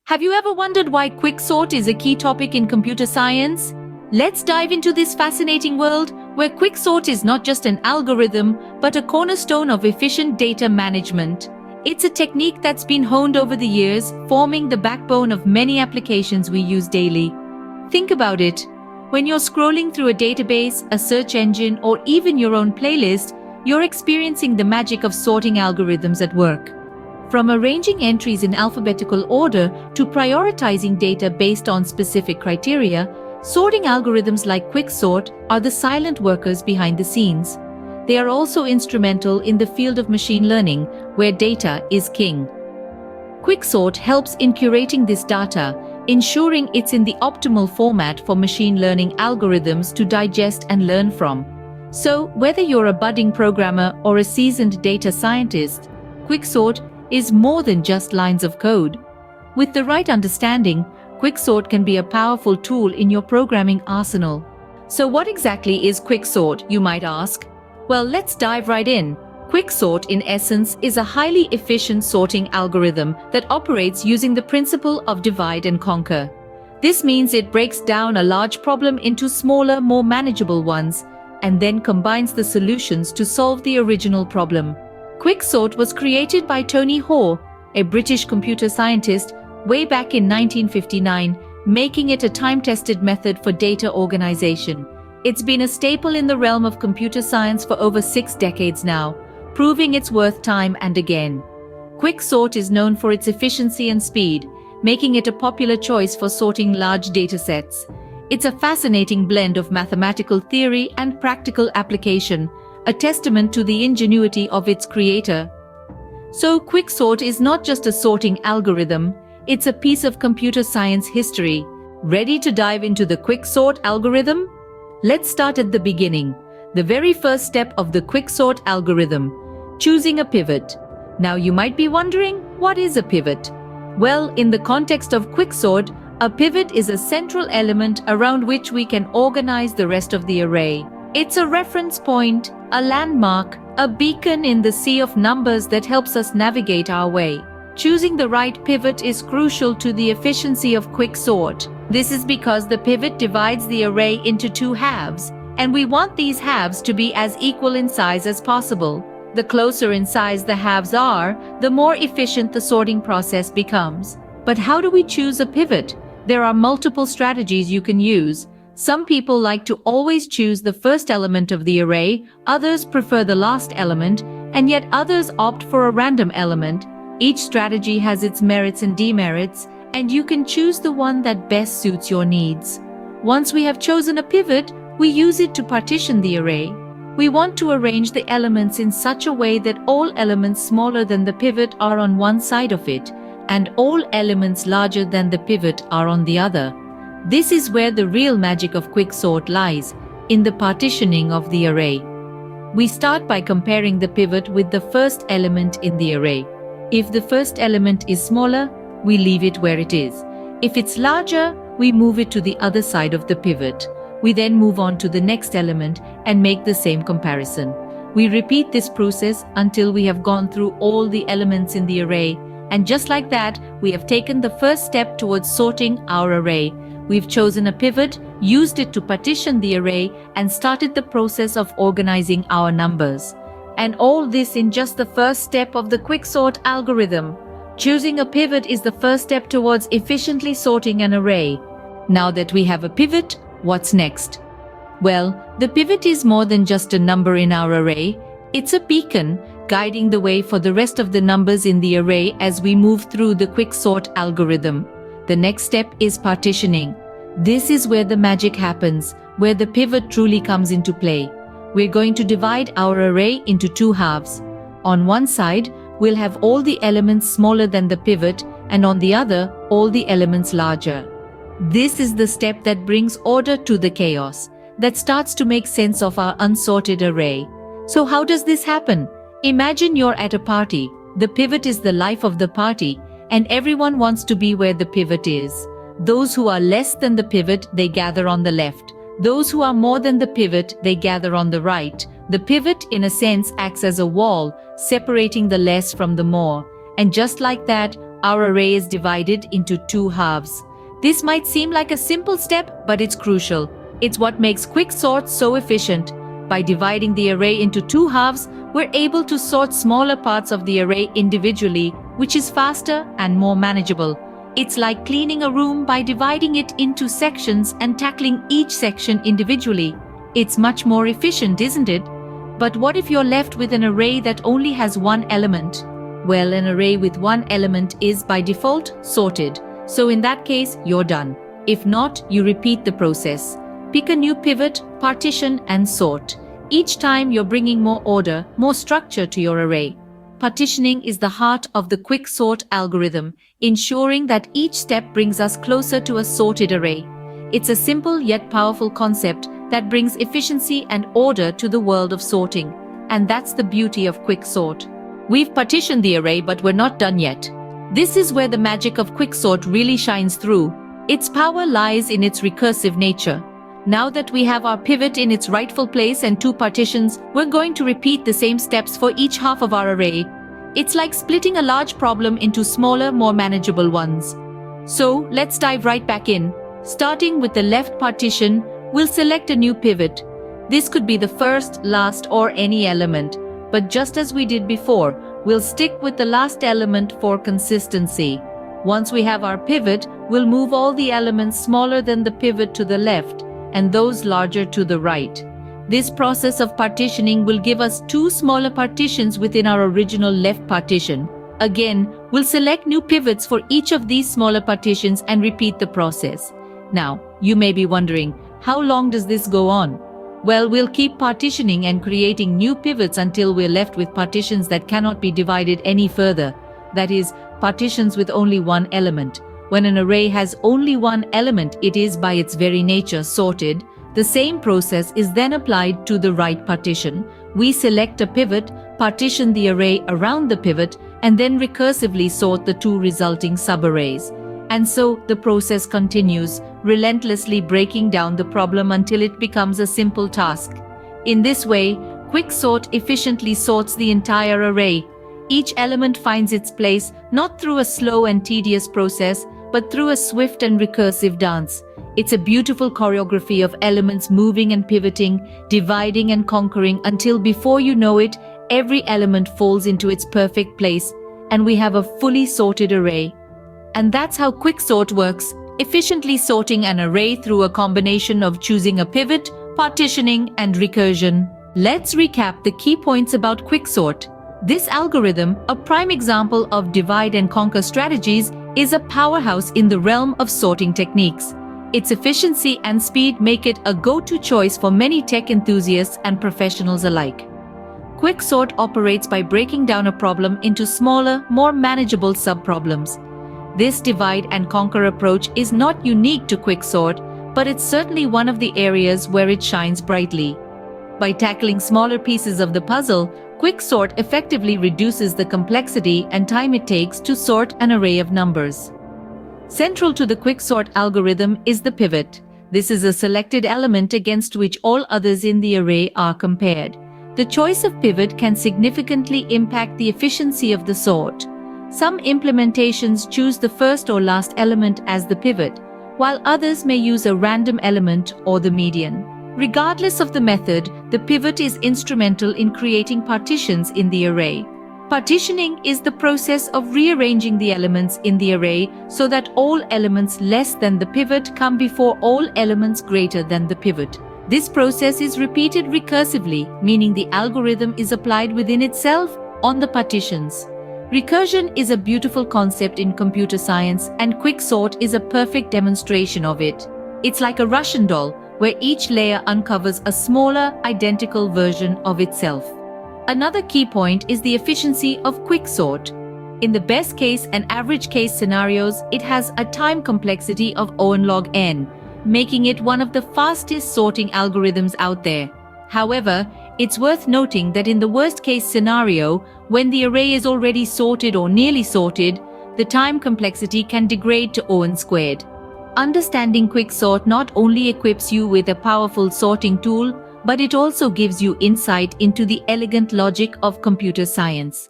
Have you ever wondered why QuickSort is a key topic in computer science? Let's dive into this fascinating world where QuickSort is not just an algorithm but a cornerstone of efficient data management. It's a technique that's been honed over the years, forming the backbone of many applications we use daily. Think about it. When you're scrolling through a database, a search engine, or even your own playlist, you're experiencing the magic of sorting algorithms at work. From arranging entries in alphabetical order to prioritizing data based on specific criteria, sorting algorithms like QuickSort are the silent workers behind the scenes. They are also instrumental in the field of machine learning, where data is king. QuickSort helps in curating this data, ensuring it's in the optimal format for machine learning algorithms to digest and learn from. So, whether you're a budding programmer or a seasoned data scientist, QuickSort is more than just lines of code. With the right understanding, QuickSort can be a powerful tool in your programming arsenal. So what exactly is QuickSort, you might ask? Well, let's dive right in. QuickSort, in essence, is a highly efficient sorting algorithm that operates using the principle of divide and conquer. This means it breaks down a large problem into smaller, more manageable ones, and then combines the solutions to solve the original problem. QuickSort was created by Tony Hoare, a British computer scientist, way back in 1959, making it a time-tested method for data organization. It's been a staple in the realm of computer science for over 6 decades now, proving its worth time and again. QuickSort is known for its efficiency and speed, making it a popular choice for sorting large datasets. It's a fascinating blend of mathematical theory and practical application, a testament to the ingenuity of its creator. So QuickSort is not just a sorting algorithm, it's a piece of computer science history. Ready to dive into the QuickSort algorithm? Let's start at the beginning. The very first step of the QuickSort algorithm: choosing a pivot. Now you might be wondering, what is a pivot? Well, in the context of QuickSort, a pivot is a central element around which we can organize the rest of the array. It's a reference point, a landmark, a beacon in the sea of numbers that helps us navigate our way. Choosing the right pivot is crucial to the efficiency of QuickSort. This is because the pivot divides the array into 2 halves, and we want these halves to be as equal in size as possible. The closer in size the halves are, the more efficient the sorting process becomes. But how do we choose a pivot? There are multiple strategies you can use. Some people like to always choose the first element of the array, others prefer the last element, and yet others opt for a random element. Each strategy has its merits and demerits, and you can choose the one that best suits your needs. Once we have chosen a pivot, we use it to partition the array. We want to arrange the elements in such a way that all elements smaller than the pivot are on one side of it, and all elements larger than the pivot are on the other. This is where the real magic of QuickSort lies, in the partitioning of the array. We start by comparing the pivot with the first element in the array. If the first element is smaller, we leave it where it is. If it's larger, we move it to the other side of the pivot. We then move on to the next element and make the same comparison. We repeat this process until we have gone through all the elements in the array, and just like that, we have taken the first step towards sorting our array. We've chosen a pivot, used it to partition the array, and started the process of organizing our numbers. And all this in just the first step of the QuickSort algorithm. Choosing a pivot is the first step towards efficiently sorting an array. Now that we have a pivot, what's next? Well, the pivot is more than just a number in our array. It's a beacon, guiding the way for the rest of the numbers in the array as we move through the QuickSort algorithm. The next step is partitioning. This is where the magic happens, where the pivot truly comes into play. We're going to divide our array into 2 halves. On one side, we'll have all the elements smaller than the pivot, and on the other, all the elements larger. This is the step that brings order to the chaos, that starts to make sense of our unsorted array. So how does this happen? Imagine you're at a party. The pivot is the life of the party, and everyone wants to be where the pivot is. Those who are less than the pivot, they gather on the left. Those who are more than the pivot, they gather on the right. The pivot, in a sense, acts as a wall, separating the less from the more. And just like that, Our array is divided into two halves. This might seem like a simple step, but it's crucial. It's what makes QuickSort so efficient. By dividing the array into two halves, we're able to sort smaller parts of the array individually, which is faster and more manageable. It's like cleaning a room by dividing it into sections and tackling each section individually. It's much more efficient, isn't it? But what if you're left with an array that only has one element? Well, an array with one element is by default sorted. So in that case, you're done. If not, you repeat the process. Pick a new pivot, partition, and sort. Each time you're bringing more order, more structure to your array. Partitioning is the heart of the QuickSort algorithm, ensuring that each step brings us closer to a sorted array. It's a simple yet powerful concept that brings efficiency and order to the world of sorting. And that's the beauty of QuickSort. We've partitioned the array, but we're not done yet. This is where the magic of QuickSort really shines through. Its power lies in its recursive nature. Now that we have our pivot in its rightful place and two partitions, we're going to repeat the same steps for each half of our array. It's like splitting a large problem into smaller, more manageable ones. So let's dive right back in. Starting with the left partition, we'll select a new pivot. This could be the first, last, or any element. But just as we did before, we'll stick with the last element for consistency. Once we have our pivot, we'll move all the elements smaller than the pivot to the left, and those larger to the right. This process of partitioning will give us two smaller partitions within our original left partition. Again, we'll select new pivots for each of these smaller partitions and repeat the process. Now, you may be wondering, how long does this go on? Well, we'll keep partitioning and creating new pivots until we're left with partitions that cannot be divided any further. That is, partitions with only one element. When an array has only one element, it is by its very nature sorted. The same process is then applied to the right partition. We select a pivot, partition the array around the pivot, and then recursively sort the two resulting subarrays. And so the process continues, relentlessly breaking down the problem until it becomes a simple task. In this way, QuickSort efficiently sorts the entire array. Each element finds its place not through a slow and tedious process, but through a swift and recursive dance. It's a beautiful choreography of elements moving and pivoting, dividing and conquering until before you know it, every element falls into its perfect place, and we have a fully sorted array. And that's how QuickSort works, efficiently sorting an array through a combination of choosing a pivot, partitioning, and recursion. Let's recap the key points about QuickSort. This algorithm, a prime example of divide and conquer strategies, is a powerhouse in the realm of sorting techniques. Its efficiency and speed make it a go-to choice for many tech enthusiasts and professionals alike. QuickSort operates by breaking down a problem into smaller, more manageable subproblems. This divide and conquer approach is not unique to QuickSort, but it's certainly one of the areas where it shines brightly. By tackling smaller pieces of the puzzle, QuickSort effectively reduces the complexity and time it takes to sort an array of numbers. Central to the QuickSort algorithm is the pivot. This is a selected element against which all others in the array are compared. The choice of pivot can significantly impact the efficiency of the sort. Some implementations choose the first or last element as the pivot, while others may use a random element or the median. Regardless of the method, the pivot is instrumental in creating partitions in the array. Partitioning is the process of rearranging the elements in the array so that all elements less than the pivot come before all elements greater than the pivot. This process is repeated recursively, meaning the algorithm is applied within itself on the partitions. Recursion is a beautiful concept in computer science, and QuickSort is a perfect demonstration of it. It's like a Russian doll, where each layer uncovers a smaller, identical version of itself. Another key point is the efficiency of QuickSort. In the best case and average case scenarios, it has a time complexity of O log n, making it one of the fastest sorting algorithms out there. However, it's worth noting that in the worst case scenario, when the array is already sorted or nearly sorted, the time complexity can degrade to O squared. Understanding QuickSort not only equips you with a powerful sorting tool, but it also gives you insight into the elegant logic of computer science.